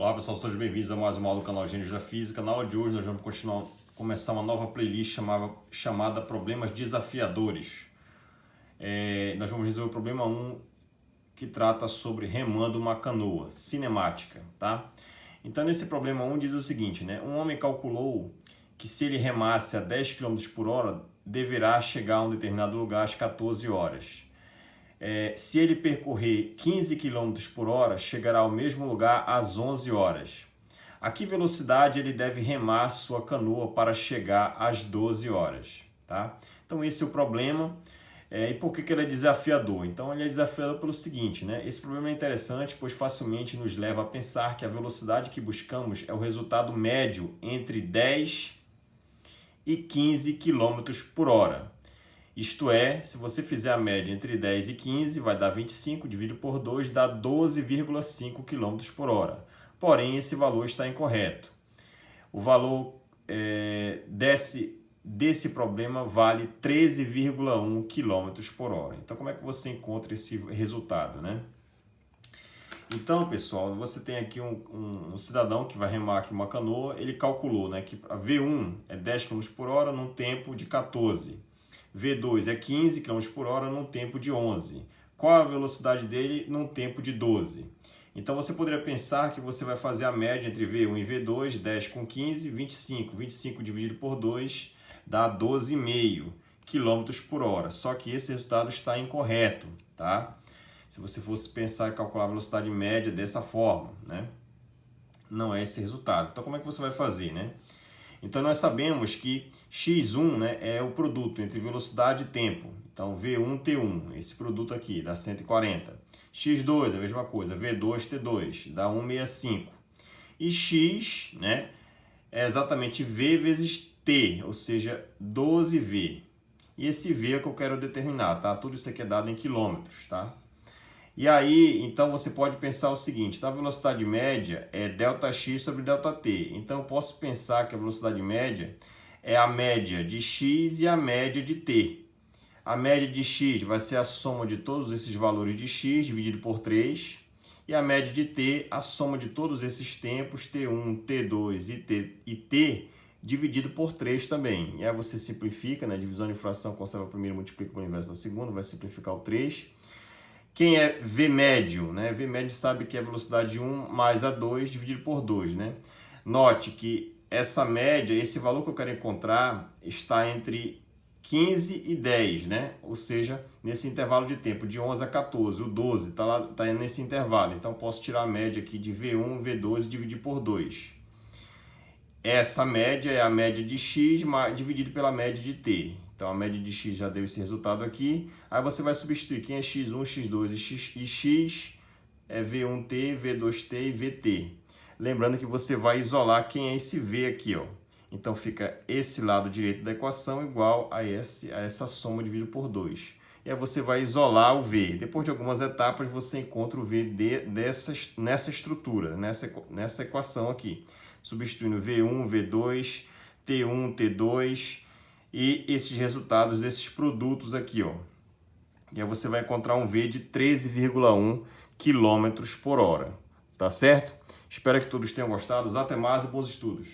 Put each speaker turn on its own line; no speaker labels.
Olá pessoal, todos bem-vindos a mais uma aula do canal Gênios da Física. Na aula de hoje nós vamos começar uma nova playlist chamada Problemas Desafiadores. Nós vamos resolver o problema 1, que trata sobre remando uma canoa, cinemática, tá? Então nesse problema 1 diz o seguinte, né? Um homem calculou que se ele remasse a 10 km por hora, deverá chegar a um determinado lugar às 14 horas. Se ele percorrer 15 km por hora, chegará ao mesmo lugar às 11 horas. A que velocidade ele deve remar sua canoa para chegar às 12 horas? Tá? Então esse é o problema. E por que ele é desafiador? Então ele é desafiador pelo seguinte, né? Esse problema é interessante, pois facilmente nos leva a pensar que a velocidade que buscamos é o resultado médio entre 10 e 15 km por hora. Isto é, se você fizer a média entre 10 e 15, vai dar 25, dividido por 2, dá 12,5 km por hora. Porém, esse valor está incorreto. O valor desse problema vale 13,1 km por hora. Então, como é que você encontra esse resultado, né? Então, pessoal, você tem aqui um cidadão que vai remar aqui uma canoa, ele calculou, né, que a V1 é 10 km por hora num tempo de 14. V2 é 15 km por hora num tempo de 11. Qual a velocidade dele num tempo de 12? Então você poderia pensar que você vai fazer a média entre V1 e V2, 10 com 15, 25. 25 dividido por 2 dá 12,5 km por hora. Só que esse resultado está incorreto, tá? Se você fosse pensar e calcular a velocidade média dessa forma, né? Não é esse resultado. Então como é que você vai fazer, né? Então nós sabemos que x1, né, é o produto entre velocidade e tempo. Então V1, T1, esse produto aqui dá 140. x2 é a mesma coisa, V2, T2, dá 165. E x, né, é exatamente V vezes T, ou seja, 12V. E esse V é que eu quero determinar, tá? Tudo isso aqui é dado em quilômetros, tá? E aí, então você pode pensar o seguinte, a velocidade média é ΔX sobre ΔT. Então eu posso pensar que a velocidade média é a média de x e a média de t. A média de x vai ser a soma de todos esses valores de x dividido por 3. E a média de t, a soma de todos esses tempos, T1, T2 e t, dividido por 3 também. E aí você simplifica, né? Divisão de fração, conserva a primeira, multiplica pelo inverso da segunda, vai simplificar o 3. Quem é V médio, né? V médio sabe que é a velocidade de 1 mais a 2 dividido por 2, né? Note que essa média, esse valor que eu quero encontrar, está entre 15 e 10, né? Ou seja, nesse intervalo de tempo, de 11 a 14. O 12 está nesse intervalo. Então, posso tirar a média aqui de V1, V2 e dividir por 2. Essa média é a média de x dividido pela média de t. Então, a média de x já deu esse resultado aqui. Aí você vai substituir quem é x1, x2 e x é V1t, V2t e VT. Lembrando que você vai isolar quem é esse V aqui, ó. Então, fica esse lado direito da equação igual a essa soma dividido por 2. E aí você vai isolar o V. Depois de algumas etapas, você encontra o V nessa estrutura, nessa equação aqui. Substituindo V1, V2, T1, T2 e esses resultados desses produtos aqui, ó. E aí você vai encontrar um V de 13,1 km por hora. Tá certo? Espero que todos tenham gostado. Até mais e bons estudos.